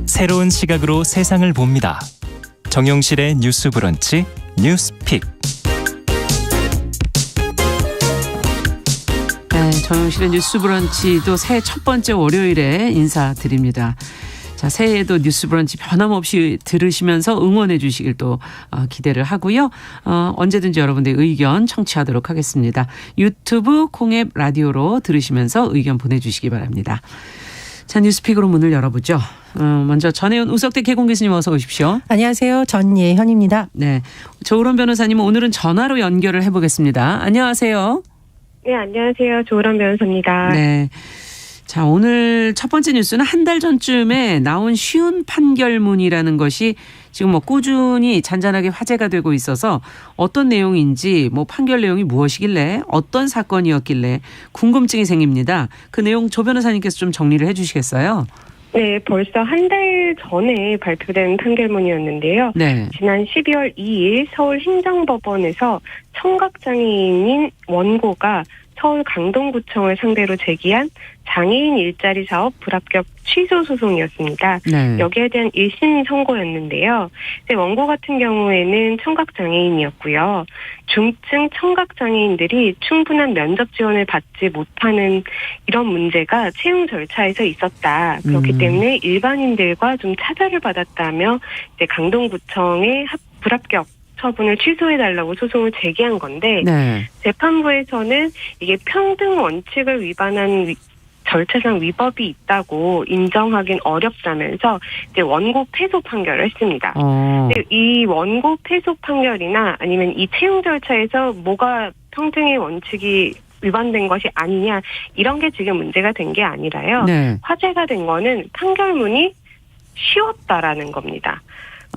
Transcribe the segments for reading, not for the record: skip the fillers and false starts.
새로운 시각으로 세상을 봅니다. 정용실의 뉴스 브런치 뉴스픽. 네, 정용실의 뉴스 브런치도 새해 첫 번째 월요일에 인사드립니다. 자, 새해에도 뉴스 브런치 변함없이 들으시면서 응원해 주시길 또 기대를 하고요. 언제든지 여러분들의 의견 청취하도록 하겠습니다. 유튜브 콩앱 라디오로 들으시면서 의견 보내주시기 바랍니다. 자, 뉴스픽으로 문을 열어보죠. 먼저 전혜연 우석대 개공 교수님 어서 오십시오. 안녕하세요. 전예현입니다. 네, 조으론 변호사님 오늘은 전화로 연결을 해보겠습니다. 안녕하세요. 네, 안녕하세요. 조으론 변호사입니다. 네. 자, 오늘 첫 번째 뉴스는 한 달 전쯤에 나온 쉬운 판결문이라는 것이 지금 꾸준히 잔잔하게 화제가 되고 있어서 어떤 내용인지 판결 내용이 무엇이길래 어떤 사건이었길래 궁금증이 생깁니다. 그 내용 조 변호사님께서 좀 정리를 해 주시겠어요? 네, 벌써 한 달 전에 발표된 판결문이었는데요. 네. 지난 12월 2일 서울행정법원에서 청각장애인인 원고가 서울 강동구청을 상대로 제기한 장애인 일자리 사업 불합격 취소 소송이었습니다. 네. 여기에 대한 1심 선고였는데요. 원고 같은 경우에는 청각장애인이었고요. 중증 청각장애인들이 충분한 면접 지원을 받지 못하는 이런 문제가 채용 절차에서 있었다. 그렇기 때문에 일반인들과 좀 차별을 받았다며 이제 강동구청의 불합격 처분을 취소해달라고 소송을 제기한 건데, 네. 재판부에서는 이게 평등 원칙을 위반한 절차상 위법이 있다고 인정하긴 어렵다면서 이제 원고 패소 판결을 했습니다. 근데 이 원고 패소 판결이나 아니면 이 채용 절차에서 뭐가 평등의 원칙이 위반된 것이 아니냐, 이런 게 지금 문제가 된 게 아니라요. 네. 화제가 된 거는 판결문이 쉬웠다라는 겁니다.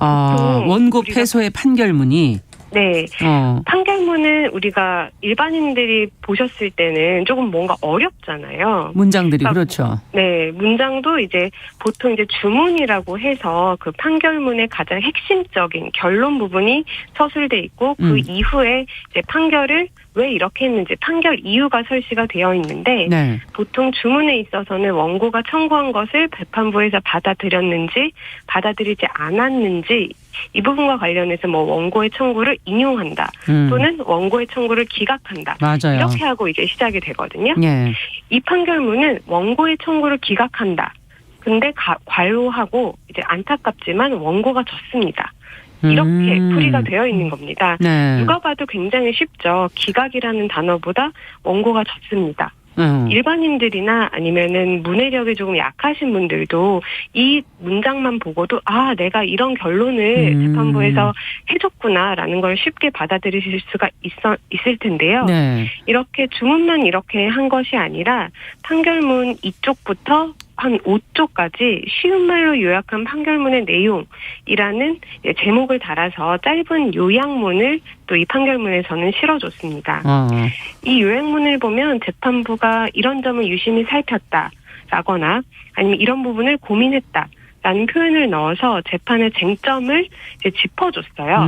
원고 패소의 판결문이. 네. 판결문은 우리가 일반인들이 보셨을 때는 조금 뭔가 어렵잖아요. 문장들이 그렇죠. 네. 문장도 이제 보통 이제 주문이라고 해서 그 판결문의 가장 핵심적인 결론 부분이 서술돼 있고 그 이후에 이제 판결을 왜 이렇게 했는지 판결 이유가 설시가 되어 있는데, 네. 보통 주문에 있어서는 원고가 청구한 것을 재판부에서 받아들였는지 받아들이지 않았는지 이 부분과 관련해서 원고의 청구를 인용한다 또는 원고의 청구를 기각한다. 맞아요. 이렇게 하고 이제 시작이 되거든요. 예. 이 판결문은 원고의 청구를 기각한다. 근데 괄호하고 이제 안타깝지만 원고가 졌습니다. 이렇게 풀이가 되어 있는 겁니다. 네. 누가 봐도 굉장히 쉽죠. 기각이라는 단어보다 원고가 졌습니다. 일반인들이나 아니면은 문해력이 조금 약하신 분들도 이 문장만 보고도 내가 이런 결론을 재판부에서 해줬구나라는 걸 쉽게 받아들이실 수가 있을 텐데요. 네. 이렇게 주문만 이렇게 한 것이 아니라 판결문 이쪽부터 한 5쪽까지 쉬운 말로 요약한 판결문의 내용이라는 제목을 달아서 짧은 요약문을 또 이 판결문에서는 실어줬습니다. 이 요약문을 보면 재판부가 이런 점을 유심히 살폈다라거나 아니면 이런 부분을 고민했다라는 표현을 넣어서 재판의 쟁점을 이제 짚어줬어요.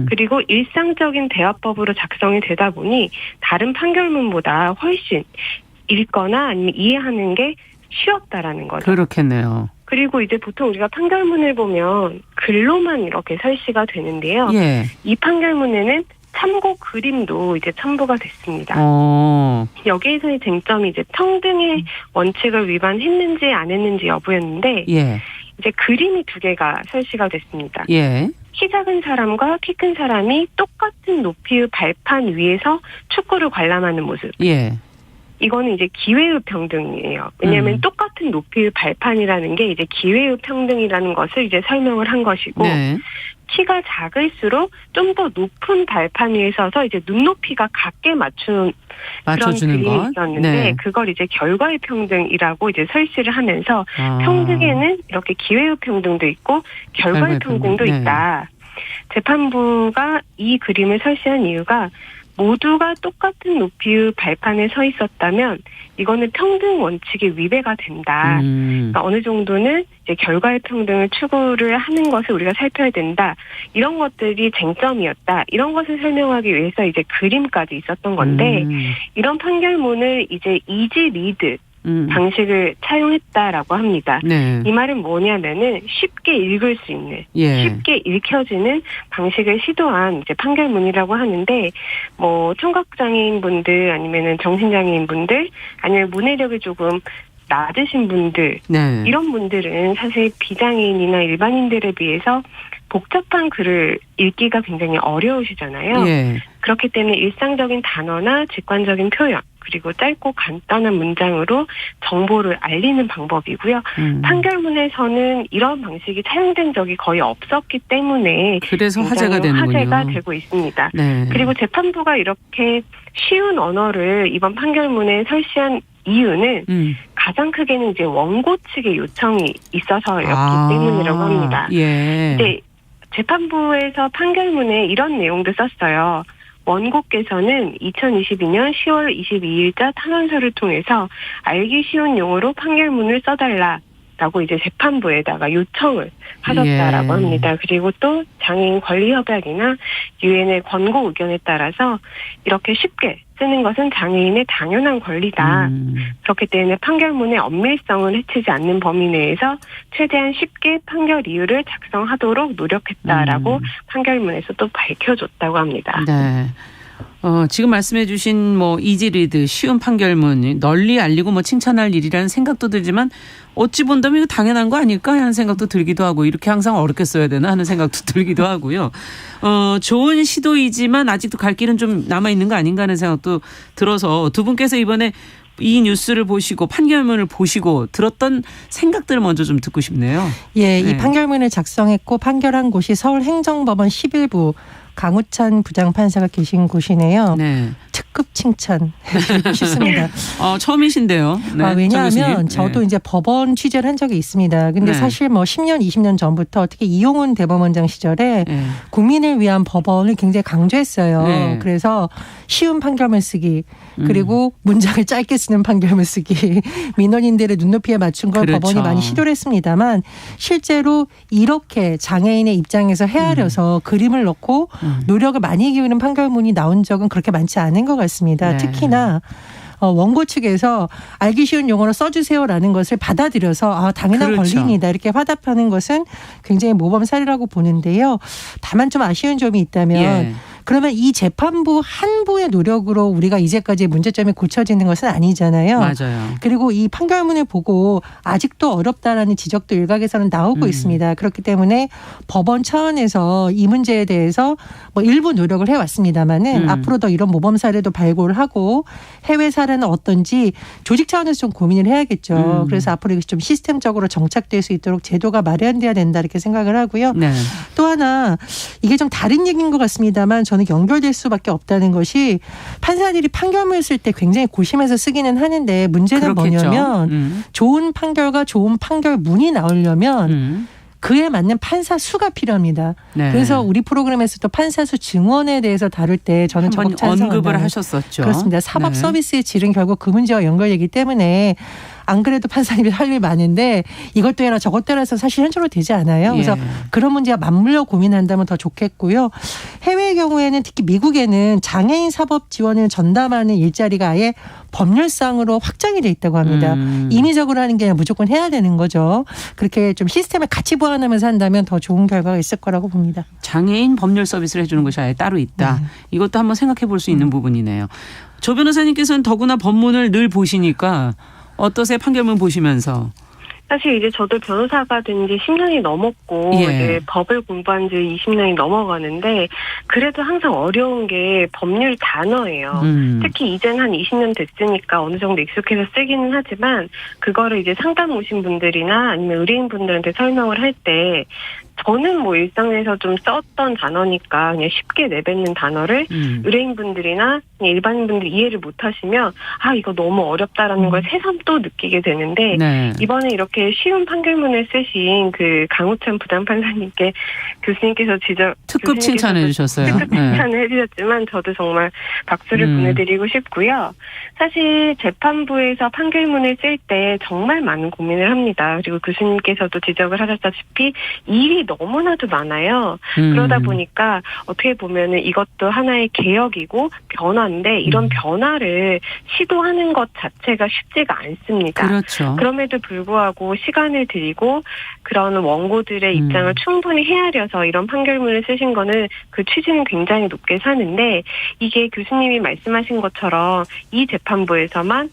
그리고 일상적인 대화법으로 작성이 되다 보니 다른 판결문보다 훨씬 읽거나 아니면 이해하는 게 쉬웠다라는 거죠. 그렇겠네요. 그리고 이제 보통 우리가 판결문을 보면 글로만 이렇게 설시가 되는데요. 예. 이 판결문에는 참고 그림도 이제 첨부가 됐습니다. 여기에서의 쟁점이 이제 평등의 원칙을 위반했는지 안 했는지 여부였는데, 예. 이제 그림이 2개가 설시가 됐습니다. 예. 키 작은 사람과 키 큰 사람이 똑같은 높이의 발판 위에서 축구를 관람하는 모습. 예. 이거는 이제 기회의 평등이에요. 왜냐하면 똑같은 높이의 발판이라는 게 이제 기회의 평등이라는 것을 이제 설명을 한 것이고, 네. 키가 작을수록 좀 더 높은 발판 위에 서서 이제 눈높이가 같게 맞춰주는 그런 그림이 있었는데, 네. 그걸 이제 결과의 평등이라고 이제 설시를 하면서 평등에는 이렇게 기회의 평등도 있고 결과의 평등도 네. 있다. 재판부가 이 그림을 설시한 이유가 모두가 똑같은 높이의 발판에 서 있었다면 이거는 평등 원칙의 위배가 된다. 그러니까 어느 정도는 이제 결과의 평등을 추구를 하는 것을 우리가 살펴야 된다. 이런 것들이 쟁점이었다. 이런 것을 설명하기 위해서 이제 그림까지 있었던 건데, 이런 판결문을 이제 이지 리드 방식을 차용했다라고 합니다. 네. 이 말은 뭐냐면은 쉽게 읽을 수 있는, 예. 쉽게 읽혀지는 방식을 시도한 이제 판결문이라고 하는데, 뭐 청각장애인분들 아니면은 정신장애인분들 아니면 문해력이 조금 낮으신 분들 네. 이런 분들은 사실 비장애인이나 일반인들에 비해서 복잡한 글을 읽기가 굉장히 어려우시잖아요. 예. 그렇기 때문에 일상적인 단어나 직관적인 표현 그리고 짧고 간단한 문장으로 정보를 알리는 방법이고요. 판결문에서는 이런 방식이 사용된 적이 거의 없었기 때문에 그래서 화제가 되는군요. 화제가 되고 있습니다. 네. 그리고 재판부가 이렇게 쉬운 언어를 이번 판결문에 설치한 이유는 가장 크게는 이제 원고 측의 요청이 있어서였기 때문이라고 합니다. 예. 네, 재판부에서 판결문에 이런 내용도 썼어요. 원고께서는 2022년 10월 22일자 탄원서를 통해서 알기 쉬운 용어로 판결문을 써달라라고 이제 재판부에다가 요청을 하셨다라고 합니다. 그리고 또 장애인 권리협약이나 유엔의 권고 의견에 따라서 이렇게 쉽게 쓰는 것은 장애인의 당연한 권리다. 그렇기 때문에 판결문의 엄밀성을 해치지 않는 범위 내에서 최대한 쉽게 판결 이유를 작성하도록 노력했다라고 판결문에서 또 밝혀줬다고 합니다. 네. 지금 말씀해 주신 뭐 이지리드 쉬운 판결문 널리 알리고 뭐 칭찬할 일이라는 생각도 들지만 어찌 본다면 이거 당연한 거 아닐까 하는 생각도 들기도 하고 이렇게 항상 어렵게 써야 되나 하는 생각도 들기도 하고요. 좋은 시도이지만 아직도 갈 길은 좀 남아있는 거 아닌가 하는 생각도 들어서 두 분께서 이번에 이 뉴스를 보시고 판결문을 보시고 들었던 생각들을 먼저 좀 듣고 싶네요. 예, 네. 이 판결문을 작성했고 판결한 곳이 서울행정법원 11부 강우찬 부장판사가 계신 곳이네요. 네. 특급 칭찬 싶습니다. 처음이신데요. 네, 왜냐하면 저도 이제 법원 취재를 한 적이 있습니다. 근데 네. 사실 뭐 10년, 20년 전부터 특히 이용훈 대법원장 시절에 네. 국민을 위한 법원을 굉장히 강조했어요. 네. 그래서 쉬운 판결문 쓰기 그리고 문장을 짧게 쓰는 판결문 쓰기 민원인들의 눈높이에 맞춘 걸 그렇죠. 법원이 많이 시도를 했습니다만 실제로 이렇게 장애인의 입장에서 헤아려서 그림을 넣고 노력을 많이 기울이는 판결문이 나온 적은 그렇게 많지 않은 것 같습니다. 네. 특히나 원고 측에서 알기 쉬운 용어로 써주세요라는 것을 받아들여서 당연한 그렇죠. 권리입니다. 이렇게 화답하는 것은 굉장히 모범 사례라고 보는데요. 다만 좀 아쉬운 점이 있다면 예. 그러면 이 재판부 한 부의 노력으로 우리가 이제까지 문제점이 고쳐지는 것은 아니잖아요. 맞아요. 그리고 이 판결문을 보고 아직도 어렵다라는 지적도 일각에서는 나오고 있습니다. 그렇기 때문에 법원 차원에서 이 문제에 대해서 뭐 일부 노력을 해왔습니다마는 앞으로 더 이런 모범 사례도 발굴을 하고 해외 사례는 어떤지 조직 차원에서 좀 고민을 해야겠죠. 그래서 앞으로 이게 좀 시스템적으로 정착될 수 있도록 제도가 마련돼야 된다 이렇게 생각을 하고요. 네. 또 하나 이게 좀 다른 얘기인 것 같습니다만 저는 연결될 수밖에 없다는 것이 판사들이 판결문을 쓸 때 굉장히 고심해서 쓰기는 하는데 문제는 그렇겠죠. 뭐냐면 좋은 판결과 좋은 판결문이 나오려면 그에 맞는 판사 수가 필요합니다. 네. 그래서 우리 프로그램에서도 판사 수 증원에 대해서 다룰 때 저는 한번 적극 찬성한다. 언급을 하셨었죠. 그렇습니다. 사법 네. 서비스의 질은 결국 그 문제와 연결되기 때문에 안 그래도 판사님이 할 일이 많은데 이것도 해라 저것도 해라 해서 사실 현실로 되지 않아요. 그래서 예. 그런 문제와 맞물려 고민한다면 더 좋겠고요. 해외의 경우에는 특히 미국에는 장애인 사법 지원을 전담하는 일자리가 아예 법률상으로 확정이 돼 있다고 합니다. 임의적으로 하는 게 아니라 무조건 해야 되는 거죠. 그렇게 좀 시스템을 같이 보완하면서 한다면 더 좋은 결과가 있을 거라고 봅니다. 장애인 법률 서비스를 해주는 것이 아예 따로 있다. 이것도 한번 생각해 볼 수 있는 부분이네요. 조 변호사님께서는 더구나 법문을 늘 보시니까 어떠세요? 판결문 보시면서. 사실 이제 저도 변호사가 된 지 10년이 넘었고 예. 이제 법을 공부한 지 20년이 넘어가는데 그래도 항상 어려운 게 법률 단어예요. 특히 이젠 한 20년 됐으니까 어느 정도 익숙해서 쓰기는 하지만 그거를 이제 상담 오신 분들이나 아니면 의뢰인 분들한테 설명을 할 때 저는 뭐 일상에서 좀 썼던 단어니까 그냥 쉽게 내뱉는 단어를 의뢰인분들이나 일반인분들이 이해를 못하시면 이거 너무 어렵다라는 걸 새삼 또 느끼게 되는데 네. 이번에 이렇게 이렇게 쉬운 판결문을 쓰신 그 강우찬 부장판사님께 교수님께서 특급 칭찬해 주셨어요. 특급 칭찬을 해주셨지만 저도 정말 박수를 보내드리고 싶고요. 사실 재판부에서 판결문을 쓸 때 정말 많은 고민을 합니다. 그리고 교수님께서도 지적을 하셨다시피 일이 너무나도 많아요. 그러다 보니까 어떻게 보면은 이것도 하나의 개혁이고 변화인데 이런 변화를 시도하는 것 자체가 쉽지가 않습니다. 그렇죠. 그럼에도 불구하고 시간을 들이고 그런 원고들의 입장을 충분히 헤아려서 이런 판결문을 쓰신 거는 그 취지는 굉장히 높게 사는데 이게 교수님이 말씀하신 것처럼 이 재판부에서만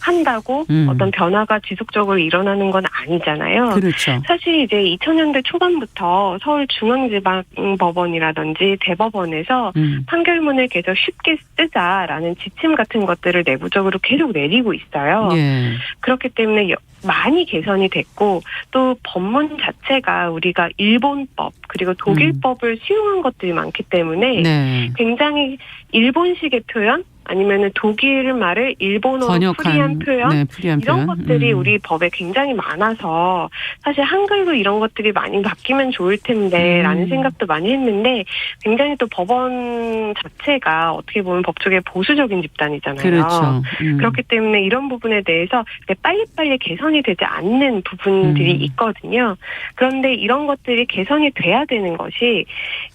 한다고 어떤 변화가 지속적으로 일어나는 건 아니잖아요. 그렇죠. 사실 이제 2000년대 초반부터 서울중앙지방법원이라든지 대법원에서 판결문을 계속 쉽게 쓰자라는 지침 같은 것들을 내부적으로 계속 내리고 있어요. 예. 그렇기 때문에 많이 개선이 됐고 또 법문 자체가 우리가 일본법 그리고 독일법을 수용한 것들이 많기 때문에 네. 굉장히 일본식의 표현 아니면은 독일 말을 일본어로 풀이한 표현, 네, 풀이한 이런 표현. 것들이 우리 법에 굉장히 많아서 사실 한글로 이런 것들이 많이 바뀌면 좋을 텐데라는 생각도 많이 했는데 굉장히 또 법원 자체가 어떻게 보면 법조계 보수적인 집단이잖아요. 그렇죠. 그렇기 때문에 이런 부분에 대해서 빨리빨리 개선이 되지 않는 부분들이 있거든요. 그런데 이런 것들이 개선이 돼야 되는 것이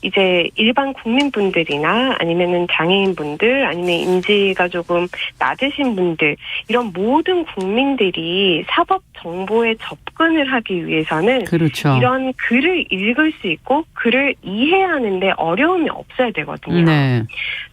이제 일반 국민분들이나 아니면은 장애인분들 아니면 인지가 조금 낮으신 분들 이런 모든 국민들이 사법 정보에 접근을 하기 위해서는 그렇죠. 이런 글을 읽을 수 있고 글을 이해하는데 어려움이 없어야 되거든요. 네.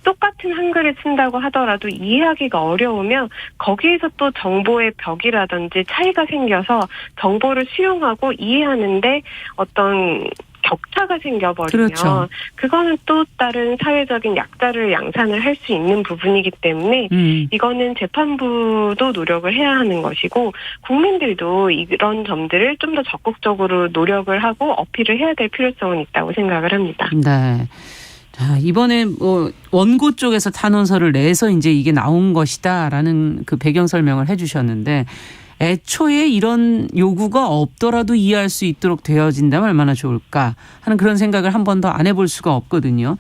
똑같은 한글을 쓴다고 하더라도 이해하기가 어려우면 거기에서 또 정보의 벽이라든지 차이가 생겨서 정보를 수용하고 이해하는데 어떤 격차가 생겨버리면 그렇죠. 그거는 또 다른 사회적인 약자를 양산을 할 수 있는 부분이기 때문에 이거는 재판부도 노력을 해야 하는 것이고 국민들도 이런 점들을 좀 더 적극적으로 노력을 하고 어필을 해야 될 필요성은 있다고 생각을 합니다. 네. 자, 이번에 원고 쪽에서 탄원서를 내서 이제 이게 나온 것이다라는 그 배경 설명을 해 주셨는데 애초에 이런 요구가 없더라도 이해할 수 있도록 되어진다면 얼마나 좋을까 하는 그런 생각을 한 번 더 안 해볼 수가 없거든요.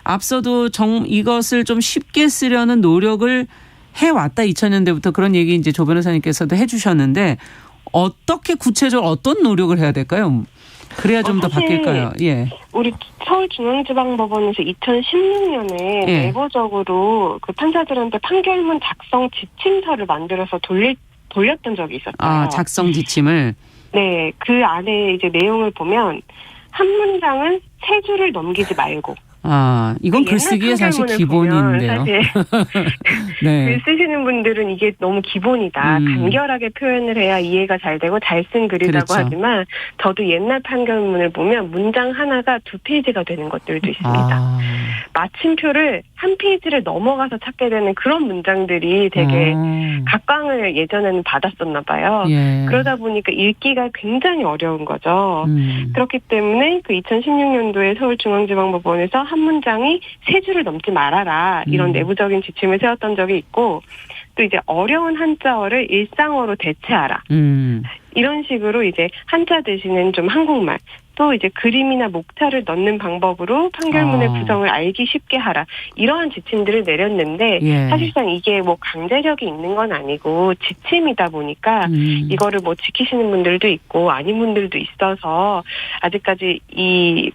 앞서도 이것을 좀 쉽게 쓰려는 노력을 해왔다. 2000년대부터 그런 얘기 이제 조 변호사님께서도 해 주셨는데 어떻게 구체적으로 어떤 노력을 해야 될까요? 그래야 좀 더 바뀔까요? 예. 우리 서울중앙지방법원에서 2016년에 내부적으로 그 판사들한테 판결문 작성 지침서를 만들어서 돌렸던 적이 있었어요. 아, 작성 지침을? 네. 그 안에 이제 내용을 보면 한 문장은 3줄을 넘기지 말고. 아, 이건 글쓰기에 사실 기본인데요. 사실 네. 글 쓰시는 분들은 이게 너무 기본이다. 간결하게 표현을 해야 이해가 잘 되고 잘 쓴 글이라고 그렇죠. 하지만 저도 옛날 판결문을 보면 문장 하나가 2페이지가 되는 것들도 있습니다. 아. 마침표를 한 페이지를 넘어가서 찾게 되는 그런 문장들이 되게 각광을 예전에는 받았었나 봐요. 예. 그러다 보니까 읽기가 굉장히 어려운 거죠. 그렇기 때문에 그 2016년도에 서울중앙지방법원에서 한 문장이 3줄을 넘지 말아라 이런 내부적인 지침을 세웠던 적이 있고 또 이제 어려운 한자어를 일상어로 대체하라 이런 식으로 이제 한자 대신엔 좀 한국말 또 이제 그림이나 목차를 넣는 방법으로 판결문의 구성을 알기 쉽게 하라 이러한 지침들을 내렸는데 예. 사실상 이게 뭐 강제력이 있는 건 아니고 지침이다 보니까 이거를 뭐 지키시는 분들도 있고 아닌 분들도 있어서 아직까지 이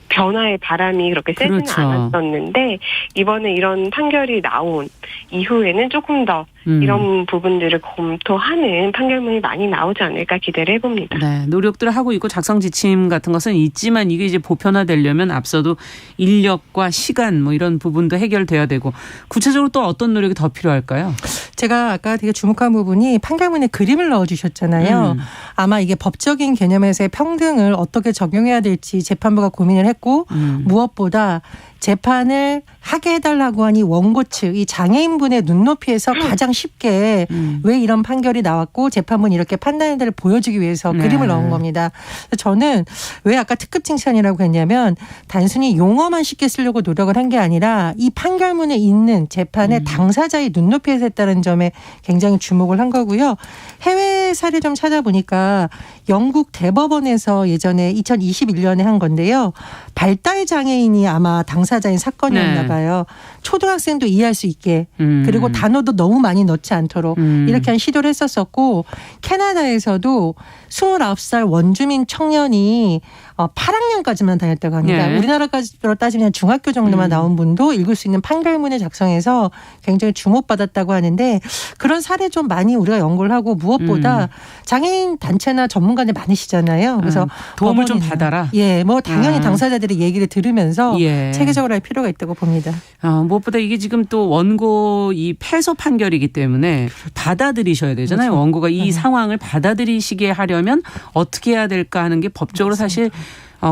변화의 바람이 그렇게 세지는 그렇죠. 않았었는데 이번에 이런 판결이 나온 이후에는 조금 더 이런 부분들을 검토하는 판결문이 많이 나오지 않을까 기대를 해봅니다. 네, 노력들을 하고 있고 작성 지침 같은 것은 있지만 이게 이제 보편화되려면 앞서도 인력과 시간 뭐 이런 부분도 해결돼야 되고 구체적으로 또 어떤 노력이 더 필요할까요? 제가 아까 되게 주목한 부분이 판결문에 그림을 넣어주셨잖아요. 아마 이게 법적인 개념에서의 평등을 어떻게 적용해야 될지 재판부가 고민을 했고 무엇보다 재판을 하게 해달라고 하니 원고 측, 이 장애인분의 눈높이에서 가장 쉽게 왜 이런 판결이 나왔고 재판부는 이렇게 판단을 보여주기 위해서 그림을 넣은 겁니다. 저는 왜 아까 특급 칭찬이라고 했냐면 단순히 용어만 쉽게 쓰려고 노력을 한 게 아니라 이 판결문에 있는 재판의 당사자의 눈높이에서 했다는 점에 굉장히 주목을 한 거고요. 해외 사례 좀 찾아보니까 영국 대법원에서 예전에 2021년에 한 건데요. 발달 장애인이 아마 당사자인 사건이었나 봐요. 초등학생도 이해할 수 있게 그리고 단어도 너무 많이 넣지 않도록 이렇게 한 시도를 했었었고 캐나다에서도 29살 원주민 청년이 8학년까지만 다녔다고 합니다. 네. 우리나라로 따지면 중학교 정도만 나온 분도 읽을 수 있는 판결문을 작성해서 굉장히 주목받았다고 하는데 그런 사례 좀 많이 우리가 연구를 하고 무엇보다 장애인 단체나 전문가들 많으시잖아요. 그래서 도움을 좀 법원이나 받아라. 예, 뭐 당연히 당사자들의 얘기를 들으면서 체계적으로 할 필요가 있다고 봅니다. 무엇보다 이게 지금 또 원고 이 패소 판결이기 때문에 받아들이셔야 되잖아요. 그렇죠. 원고가 이 상황을 받아들이시게 하려면 어떻게 해야 될까 하는 게 법적으로 사실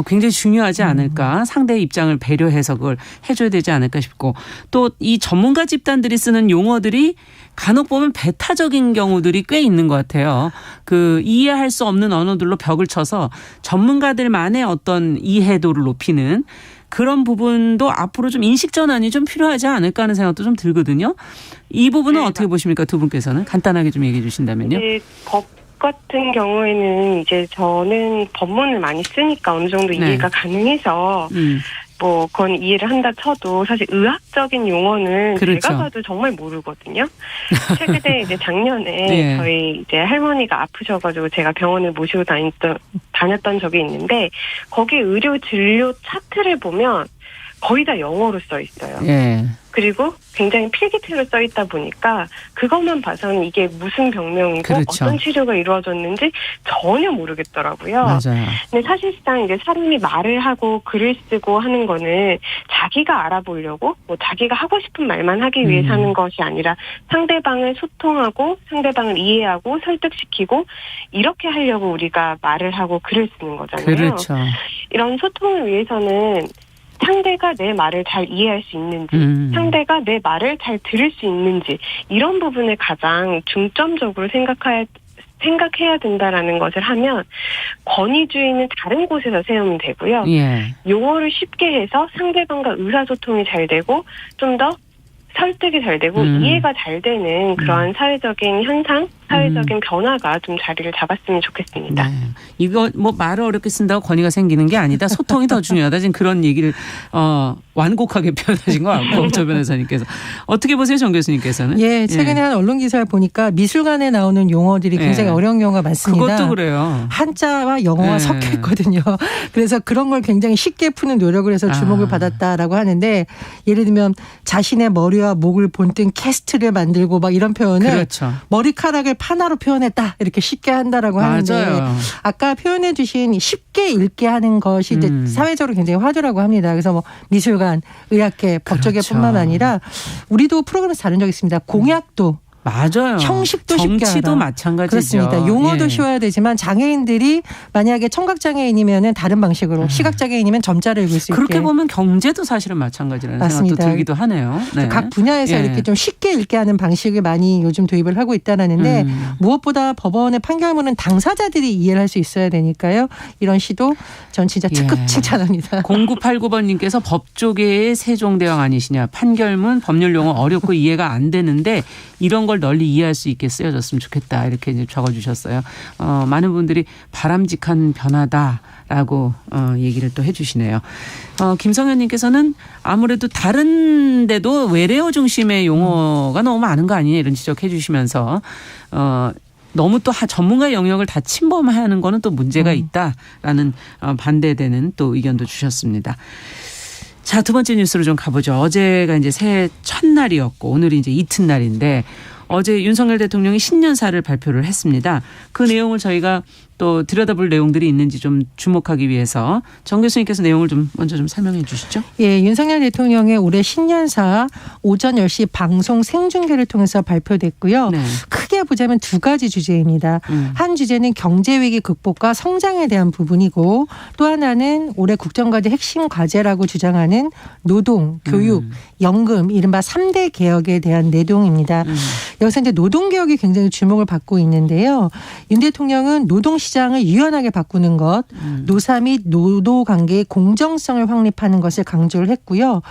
굉장히 중요하지 않을까. 상대의 입장을 배려해서 그걸 해줘야 되지 않을까 싶고 또 이 전문가 집단들이 쓰는 용어들이 간혹 보면 배타적인 경우들이 꽤 있는 것 같아요. 그 이해할 수 없는 언어들로 벽을 쳐서 전문가들만의 어떤 이해도를 높이는 그런 부분도 앞으로 좀 인식 전환이 좀 필요하지 않을까 하는 생각도 좀 들거든요. 이 부분은 어떻게 보십니까? 두 분께서는 간단하게 좀 얘기해 주신다면요. 법 같은 경우에는 이제 저는 법문을 많이 쓰니까 어느 정도 이해가 가능해서 뭐 그건 이해를 한다 쳐도 사실 의학적인 용어는 제가 봐도 정말 모르거든요. 최근에 이제 작년에 저희 이제 할머니가 아프셔가지고 제가 병원을 모시고 다녔던 적이 있는데 거기 의료 진료 차트를 보면 거의 다 영어로 써 있어요. 그리고 굉장히 필기체로 써 있다 보니까 그것만 봐서는 이게 무슨 병명이고 어떤 치료가 이루어졌는지 전혀 모르겠더라고요. 맞아요. 근데 사실상 이제 사람이 말을 하고 글을 쓰고 하는 거는 자기가 알아보려고 뭐 자기가 하고 싶은 말만 하기 위해서 하는 것이 아니라 상대방을 소통하고 상대방을 이해하고 설득시키고 이렇게 하려고 우리가 말을 하고 글을 쓰는 거잖아요. 그렇죠. 이런 소통을 위해서는 상대가 내 말을 잘 이해할 수 있는지 상대가 내 말을 잘 들을 수 있는지 이런 부분을 가장 중점적으로 생각해야 된다라는 것을 하면 권위주의는 다른 곳에서 세우면 되고요. 용어를 쉽게 해서 상대방과 의사소통이 잘 되고 좀 더 설득이 잘 되고 이해가 잘 되는 그런 사회적인 현상, 사회적인 변화가 좀 자리를 잡았으면 좋겠습니다. 이거 뭐 말을 어렵게 쓴다고 권위가 생기는 게 아니다. 소통이 더 중요하다. 지금 그런 얘기를 완곡하게 표현하신 것 같고 조 변호사님께서. 어떻게 보세요, 정 교수님께서는? 예, 최근에 한 언론 기사를 보니까 미술관에 나오는 용어들이 굉장히 어려운 경우가 많습니다. 그것도 그래요. 한자와 영어가 섞여 있거든요. 그래서 그런 걸 굉장히 쉽게 푸는 노력을 해서 주목을 받았다라고 하는데 예를 들면 자신의 머리와 목을 본뜬 캐스트를 만들고 막 이런 표현을 머리카락을 하나로 표현했다 이렇게 쉽게 한다라고 하는데 아까 표현해 주신 쉽게 읽게 하는 것이 이제 사회적으로 굉장히 화두라고 합니다. 그래서 뭐 미술관, 의학계, 법조계뿐만 아니라 우리도 프로그램에서 다룬 적이 있습니다. 공약도 맞아요. 형식도 쉽게 하라. 정치도 마찬가지죠. 그렇습니다. 용어도 쉬워야 되지만 장애인들이 만약에 청각장애인이면 다른 방식으로 시각장애인이면 점자를 읽을 수 있게. 그렇게 보면 경제도 사실은 마찬가지라는 생각도 들기도 하네요. 각 분야에서 이렇게 좀 쉽게 읽게 하는 방식을 많이 요즘 도입을 하고 있다는데 무엇보다 법원의 판결문은 당사자들이 이해를 할 수 있어야 되니까요. 이런 시도 전 진짜 특급 칭찬합니다. 0989번님께서 법조계의 세종대왕 아니시냐. 판결문, 법률용어 어렵고 이해가 안 되는데 이런 걸 널리 이해할 수 있게 쓰여졌으면 좋겠다. 이렇게 이제 적어주셨어요. 많은 분들이 바람직한 변화다라고 얘기를 또 해주시네요. 김성현님께서는 아무래도 다른 데도 외래어 중심의 용어가 너무 많은 거 아니냐 이런 지적해 주시면서 너무 또 전문가 영역을 다 침범하는 거는 또 문제가 있다라는 반대되는 또 의견도 주셨습니다. 자, 두 번째 뉴스로 좀 가보죠. 어제가 이제 새해 첫날이었고 오늘이 이제 이튿날인데 어제 윤석열 대통령이 신년사를 발표를 했습니다. 그 내용을 저희가 또 들여다볼 내용들이 있는지 좀 주목하기 위해서 정 교수님께서 내용을 좀 먼저 좀 설명해 주시죠. 예, 윤석열 대통령의 올해 신년사 오전 10시 방송 생중계를 통해서 발표됐고요. 네. 크게 보자면 두 가지 주제입니다. 한 주제는 경제위기 극복과 성장에 대한 부분이고 또 하나는 올해 국정과제 핵심 과제라고 주장하는 노동, 교육, 연금 이른바 3대 개혁에 대한 내동입니다. 여기서 이제 노동개혁이 굉장히 주목을 받고 있는데요. 윤 대통령은 노동시장을 유연하게 바꾸는 것, 노사 및 노도관계의 공정성을 확립하는 것을 강조를 했고요.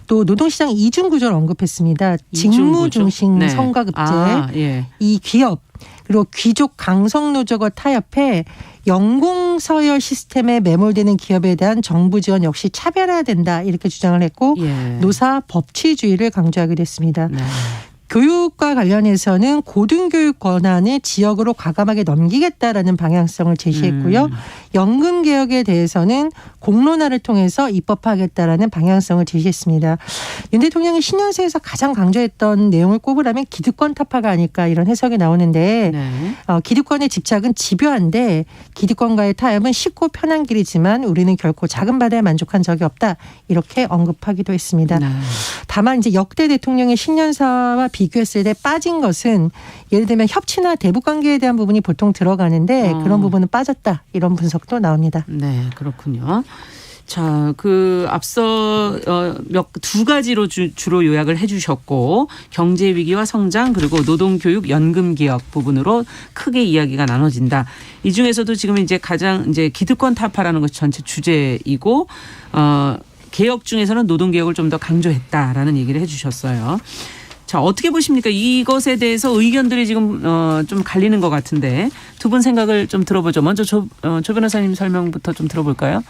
또 노동시장 이중구조를 언급했습니다. 직무 중심 네. 성과급제, 예. 이 기업 그리고 귀족 강성노조가 타협해 연공서열 시스템에 매몰되는 기업에 대한 정부 지원 역시 차별해야 된다 이렇게 주장을 했고 예. 노사 법치주의를 강조하기도 했습니다. 네. 교육과 관련해서는 고등교육 권한을 지역으로 과감하게 넘기겠다라는 방향성을 제시했고요. 연금 개혁에 대해서는 공론화를 통해서 입법하겠다라는 방향성을 제시했습니다. 윤 대통령이 신년사에서 가장 강조했던 내용을 꼽으라면 기득권 타파가 아닐까 이런 해석이 나오는데 네. 기득권의 집착은 집요한데 기득권과의 타협은 쉽고 편한 길이지만 우리는 결코 작은 바다에 만족한 적이 없다 이렇게 언급하기도 했습니다. 네. 다만 이제 역대 대통령의 신년사와 비교했을 때 빠진 것은 예를 들면 협치나 대북 관계에 대한 부분이 보통 들어가는데 그런 부분은 빠졌다 이런 분석도 나옵니다. 네, 그렇군요. 자, 앞서 두 가지로 주로 요약을 해주셨고 경제 위기와 성장 그리고 노동교육 연금 개혁 부분으로 크게 이야기가 나눠진다. 이 중에서도 지금 이제 가장 이제 기득권 타파라는 것이 전체 주제이고 개혁 중에서는 노동 개혁을 좀 더 강조했다라는 얘기를 해주셨어요. 자, 어떻게 보십니까? 이것에 대해서 의견들이 지금 좀 갈리는 것 같은데 두 분 생각을 좀 들어보죠. 먼저 조 변호사님 설명부터 좀 들어볼까요?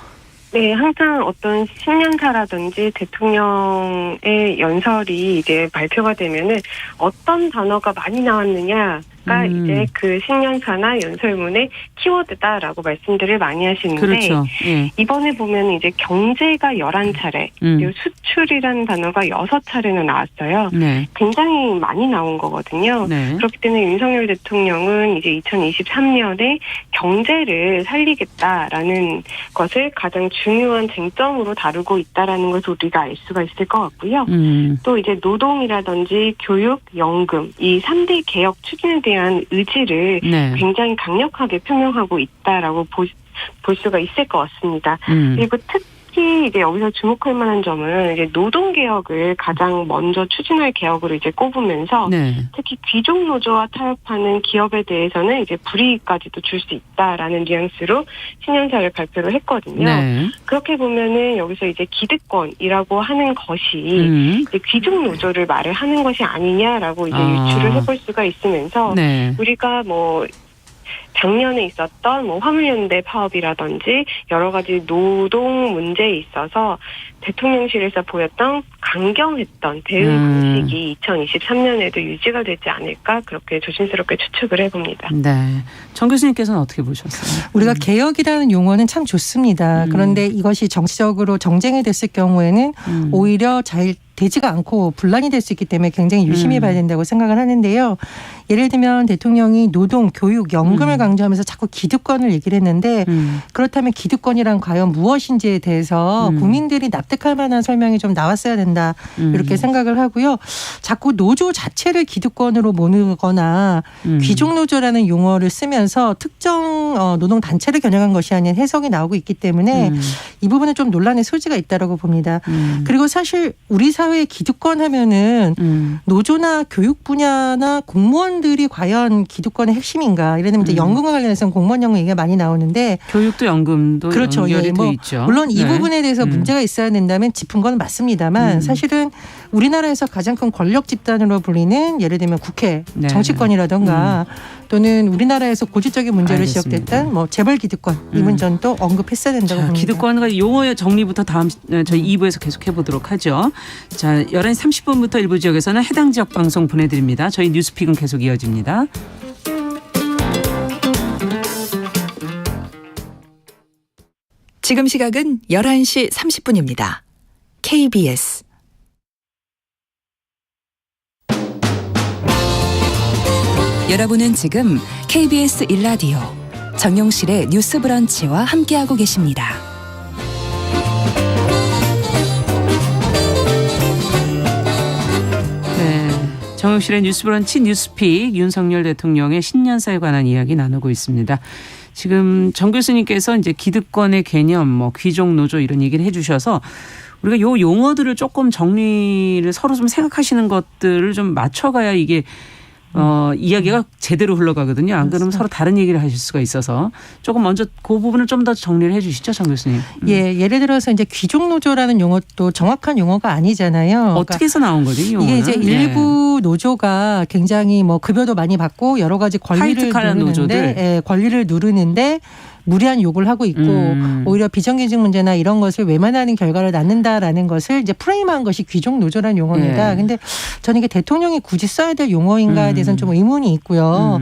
네, 항상 어떤 신년사라든지 대통령의 연설이 이제 발표가 되면은 어떤 단어가 많이 나왔느냐가 이제 그 신년사나 연설문의 키워드다라고 말씀들을 많이 하시는데 그렇죠. 예. 이번에 보면 이제 경제가 11차례, 그리고 수출이라는 단어가 6차례나 나왔어요. 네. 굉장히 많이 나온 거거든요. 네. 그렇기 때문에 윤석열 대통령은 이제 2023년에 경제를 살리겠다라는 것을 가장 중요한 쟁점으로 다루고 있다라는 것을 우리가 알 수가 있을 것 같고요. 또 이제 노동이라든지 교육, 연금 이 3대 개혁 추진에 대한 의지를 네. 굉장히 강력하게 표명하고 있다라고 볼 수가 있을 것 같습니다. 그리고 특히 이제 여기서 주목할 만한 점은 이제 노동 개혁을 가장 먼저 추진할 개혁으로 이제 꼽으면서 네. 특히 귀족 노조와 타협하는 기업에 대해서는 이제 불이익까지도 줄 수 있다라는 뉘앙스로 신년사를 발표를 했거든요. 네. 그렇게 보면은 여기서 이제 기득권이라고 하는 것이 이제 귀족 노조를 말을 하는 것이 아니냐라고 이제 유추를 해볼 수가 있으면서 네. 우리가 뭐 작년에 있었던 뭐 화물연대 파업이라든지 여러 가지 노동 문제에 있어서 대통령실에서 보였던 강경했던 대응 방식이 2023년에도 유지가 되지 않을까 그렇게 조심스럽게 추측을 해봅니다. 네. 정 교수님께서는 어떻게 보셨어요? 우리가 개혁이라는 용어는 참 좋습니다. 그런데 이것이 정치적으로 정쟁이 됐을 경우에는 오히려 잘 되지가 않고 분란이 될 수 있기 때문에 굉장히 유심히 봐야 된다고 생각을 하는데요. 예를 들면 대통령이 노동, 교육, 연금을 강조하면서 자꾸 기득권을 얘기를 했는데 그렇다면 기득권이란 과연 무엇인지에 대해서 국민들이 납득할 만한 설명이 좀 나왔어야 된다. 이렇게 생각을 하고요. 자꾸 노조 자체를 기득권으로 모으거나 귀족 노조라는 용어를 쓰면서 특정 노동단체를 겨냥한 것이 아닌 해석이 나오고 있기 때문에 이 부분은 좀 논란의 소지가 있다고 봅니다. 그리고 사실 우리 사회의 기득권 하면은 노조나 교육 분야나 공무원들이 과연 기득권의 핵심인가? 예를 들면 이제 연금과 관련해서는 공무원 연금 얘기가 많이 나오는데 교육도 연금도 그렇죠. 연결이 예, 돼 있죠. 물론 이 네. 부분에 대해서 문제가 있어야 된다면 짚은 건 맞습니다만 사실은 우리나라에서 가장 큰 권력 집단으로 불리는 예를 들면 국회, 네. 정치권이라든가 또는 우리나라에서 고질적인 문제로 알겠습니다. 지적됐던 뭐 재벌 기득권 이 문제도 언급했어야 된다고 봅니다. 기득권과 용어의 정리부터 다음 저희 2부에서 계속 해보도록 하죠. 자, 11시 30분부터 일부 지역에서는 해당 지역 방송 보내드립니다. 저희 뉴스픽은 계속 이어집니다. 지금 시각은 11시 30분입니다. KBS 여러분은 지금 KBS 1라디오 정용실의 뉴스 브런치와 함께하고 계십니다. 네, 정용실의 뉴스 브런치 뉴스픽 윤석열 대통령의 신년사에 관한 이야기 나누고 있습니다. 지금 정 교수님께서 이제 기득권의 개념, 뭐 귀족 노조 이런 얘기를 해주셔서 우리가 요 용어들을 조금 정리를 서로 좀 생각하시는 것들을 좀 맞춰가야 이게 이야기가 제대로 흘러가거든요. 안 그러면 서로 다른 얘기를 하실 수가 있어서 조금 먼저 그 부분을 좀 더 정리를 해 주시죠, 정 교수님. 예, 예를 들어서 이제 귀족 노조라는 용어도 정확한 용어가 아니잖아요. 어떻게 해서 나온 거죠, 이 용어는? 이게 이제 일부 노조가 굉장히 뭐 급여도 많이 받고 여러 가지 권리를 누르는데, 권리를 누르는데 무리한 요구를 하고 있고 오히려 비정규직 문제나 이런 것을 외면하는 결과를 낳는다라는 것을 이제 프레임한 것이 귀족 노조라는 용어입니다. 근데 저는 이게 대통령이 굳이 써야 될 용어인가에 대해서는 좀 의문이 있고요.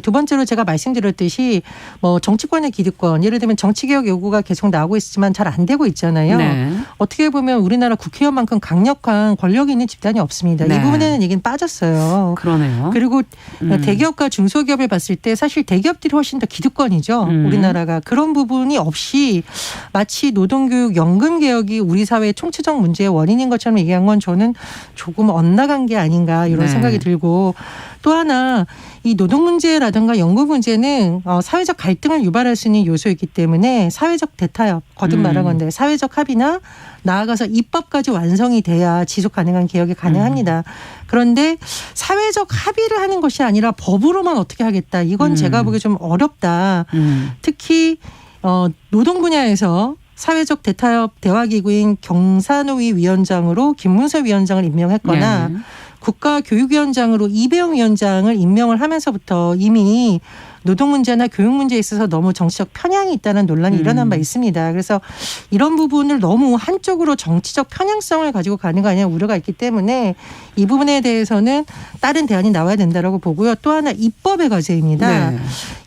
두 번째로 제가 말씀드렸듯이 뭐 정치권의 기득권, 예를 들면 정치개혁 요구가 계속 나오고 있지만 잘 안 되고 있잖아요. 네. 어떻게 보면 우리나라 국회의원만큼 강력한 권력이 있는 집단이 없습니다. 네. 이 부분에는 얘기는 빠졌어요. 그러네요. 그리고 대기업과 중소기업을 봤을 때 사실 대기업들이 훨씬 더 기득권이죠. 우리나라가. 그런 부분이 없이 마치 노동교육, 연금개혁이 우리 사회의 총체적 문제의 원인인 것처럼 얘기한 건 저는 조금 엇나간 게 아닌가 이런 생각이 들고 또 하나 이 노동 문제라든가 연금 문제는 사회적 갈등을 유발할 수 있는 요소이기 때문에 사회적 대타협, 거듭 말한 건데 사회적 합의나 나아가서 입법까지 완성이 돼야 지속 가능한 개혁이 가능합니다. 그런데 사회적 합의를 하는 것이 아니라 법으로만 어떻게 하겠다. 이건 제가 보기에 좀 어렵다. 특히 노동 분야에서 사회적 대타협 대화기구인 경사노위 위원장으로 김문세 위원장을 임명했거나 국가교육위원장으로 이배용 위원장을 임명을 하면서부터 이미 노동 문제나 교육 문제에 있어서 너무 정치적 편향이 있다는 논란이 일어난 바 있습니다. 그래서 이런 부분을 너무 한쪽으로 정치적 편향성을 가지고 가는 거 아니냐 우려가 있기 때문에 이 부분에 대해서는 다른 대안이 나와야 된다고 보고요. 또 하나 입법의 과제입니다. 네.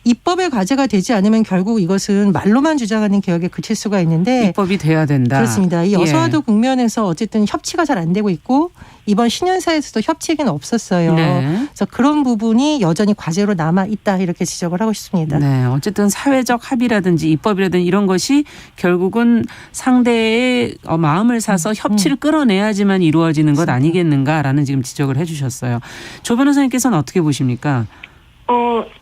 입법의 과제가 되지 않으면 결국 이것은 말로만 주장하는 개혁에 그칠 수가 있는데 입법이 돼야 된다. 그렇습니다. 이 여소야도 국면에서 어쨌든 협치가 잘 안 되고 있고 이번 신년사에서도 협치는 없었어요. 네. 그래서 그런 부분이 여전히 과제로 남아 있다 이렇게 지적을 하고 싶습니다. 네, 어쨌든 사회적 합의라든지 입법이라든지 이런 것이 결국은 상대의 마음을 사서 협치를 끌어내야지만 이루어지는 것 아니겠는가라는 지금 지적을 해주셨어요. 조 변호사님께서는 어떻게 보십니까?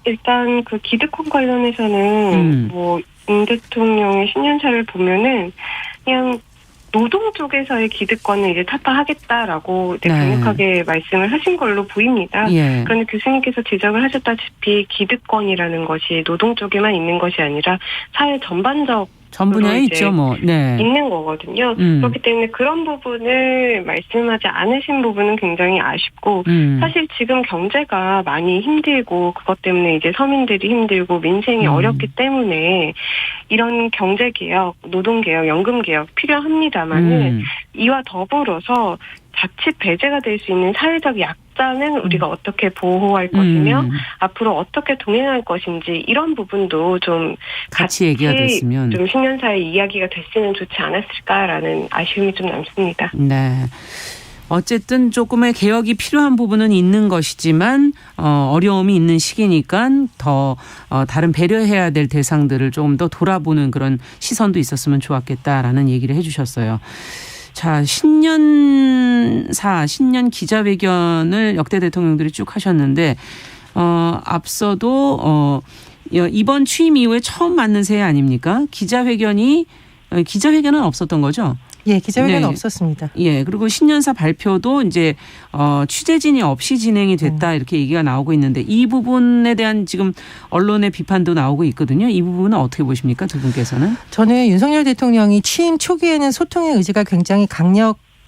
일단 그 기득권 관련해서는 뭐 윤 대통령의 신년사를 보면은 그냥 노동 쪽에서의 기득권을 이제 타파하겠다라고 이제 강력하게 말씀을 하신 걸로 보입니다. 그런데 교수님께서 지적을 하셨다시피 기득권이라는 것이 노동 쪽에만 있는 것이 아니라 사회 전반적 전 분야에 있죠, 뭐. 네. 있는 거거든요. 그렇기 때문에 그런 부분을 말씀하지 않으신 부분은 굉장히 아쉽고 사실 지금 경제가 많이 힘들고 그것 때문에 이제 서민들이 힘들고 민생이 어렵기 때문에 이런 경제개혁, 노동개혁, 연금개혁 필요합니다만은 이와 더불어서 자칫 배제가 될 수 있는 사회적 약자는 우리가 어떻게 보호할 것이며 앞으로 어떻게 동행할 것인지 이런 부분도 좀 같이 얘기가 됐으면 좀 신년사의 이야기가 됐으면 좋지 않았을까라는 아쉬움이 좀 남습니다. 네. 어쨌든 조금의 개혁이 필요한 부분은 있는 것이지만 어려움이 있는 시기니까 더 다른 배려해야 될 대상들을 조금 더 돌아보는 그런 시선도 있었으면 좋았겠다라는 얘기를 해 주셨어요. 자, 신년 기자회견을 역대 대통령들이 쭉 하셨는데 앞서도 이번 취임 이후에 처음 맞는 새해 아닙니까? 기자회견은 없었던 거죠? 예, 기자회견은 없었습니다. 예, 그리고 신년사 발표도 이제 취재진이 없이 진행이 됐다 이렇게 얘기가 나오고 있는데 이 부분에 대한 지금 언론의 비판도 나오고 있거든요. 이 부분은 어떻게 보십니까, 두 분께서는? 저는 윤석열 대통령이 취임 초기에는 소통의 의지가 굉장히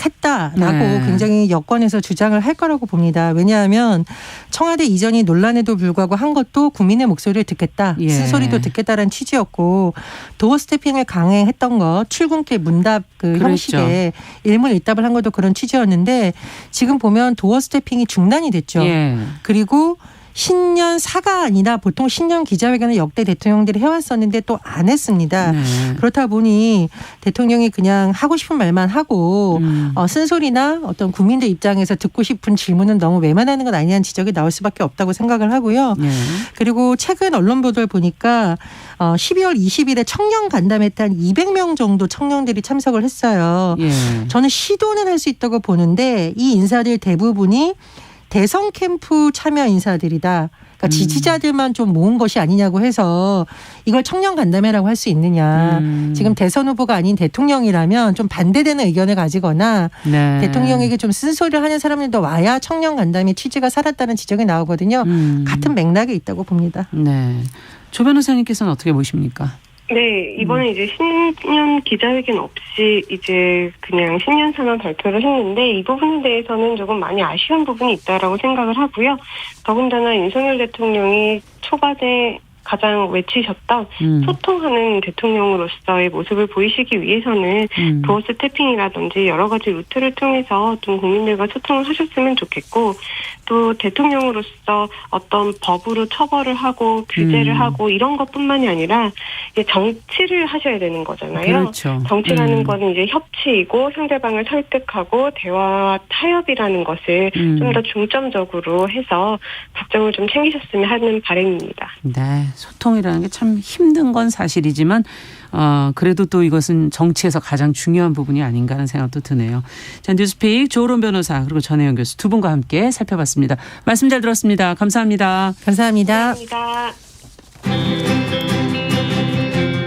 했다라고 굉장히 여권에서 주장을 할 거라고 봅니다. 왜냐하면 청와대 이전이 논란에도 불구하고 한 것도 국민의 목소리를 듣겠다. 쓴소리도 듣겠다라는 취지였고 도어 스태핑을 강행했던 것, 출근길 문답 형식의 일문일답을 한 것도 그런 취지였는데 지금 보면 도어 스태핑이 중단이 됐죠. 그리고 신년 사가 아니라 보통 신년 기자회견을 역대 대통령들이 해왔었는데 또 안 했습니다. 네. 그렇다 보니 대통령이 그냥 하고 싶은 말만 하고 쓴소리나 어떤 국민들 입장에서 듣고 싶은 질문은 너무 외면하는 건 아니냐는 지적이 나올 수밖에 없다고 생각을 하고요. 네. 그리고 최근 언론 보도를 보니까 12월 20일에 청년 간담회 때 한 200명 정도 청년들이 참석을 했어요. 예. 저는 시도는 할 수 있다고 보는데 이 인사들 대부분이 대선 캠프 참여 인사들이다. 그러니까 지지자들만 좀 모은 것이 아니냐고 해서 이걸 청년 간담회라고 할 수 있느냐. 지금 대선 후보가 아닌 대통령이라면 좀 반대되는 의견을 가지거나 네. 대통령에게 좀 쓴소리를 하는 사람들도 와야 청년 간담회 취지가 살았다는 지적이 나오거든요. 같은 맥락에 있다고 봅니다. 네. 조 변호사님께서는 어떻게 보십니까? 네, 이번에 이제 신년 기자회견 없이 이제 그냥 신년사만 발표를 했는데 이 부분에 대해서는 조금 많이 아쉬운 부분이 있다라고 생각을 하고요. 더군다나 윤석열 대통령이 초반에 가장 외치셨던 소통하는 대통령으로서의 모습을 보이시기 위해서는 도어 스태핑이라든지 여러 가지 루트를 통해서 좀 국민들과 소통을 하셨으면 좋겠고 또 대통령으로서 어떤 법으로 처벌을 하고 규제를 하고 이런 것뿐만이 아니라 이제 정치를 하셔야 되는 거잖아요. 그렇죠. 정치라는 거는 이제 협치이고 상대방을 설득하고 대화 타협이라는 것을 좀 더 중점적으로 해서 국정을 좀 챙기셨으면 하는 바람입니다. 네. 소통이라는 게 참 힘든 건 사실이지만 그래도 또 이것은 정치에서 가장 중요한 부분이 아닌가 하는 생각도 드네요. 자, 뉴스픽 조론 변호사 그리고 전혜영 교수 두 분과 함께 살펴봤습니다. 말씀 잘 들었습니다. 감사합니다. 감사합니다. 감사합니다.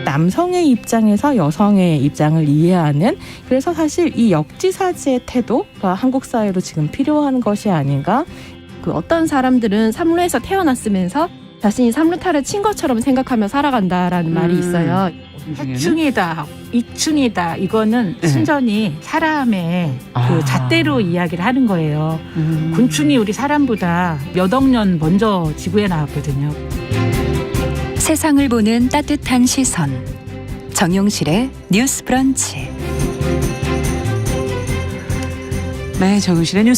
남성의 입장에서 여성의 입장을 이해하는 그래서 사실 이 역지사지의 태도가 한국 사회로 지금 필요한 것이 아닌가. 그 어떤 사람들은 삼루에서 태어났으면서 자신이 삼루타를 친 것처럼 생각하며 살아간다라는 말이 있어요. 해충이다, 이충이다. 이거는 네. 순전히 사람의 그 잣대로 이야기를 하는 거예요. 곤충이 우리 사람보다 몇 억 년 먼저 지구에 나왔거든요. 세상을 보는 따뜻한 시선. 정용실의 뉴스 브런치. 네, 정용실의 뉴스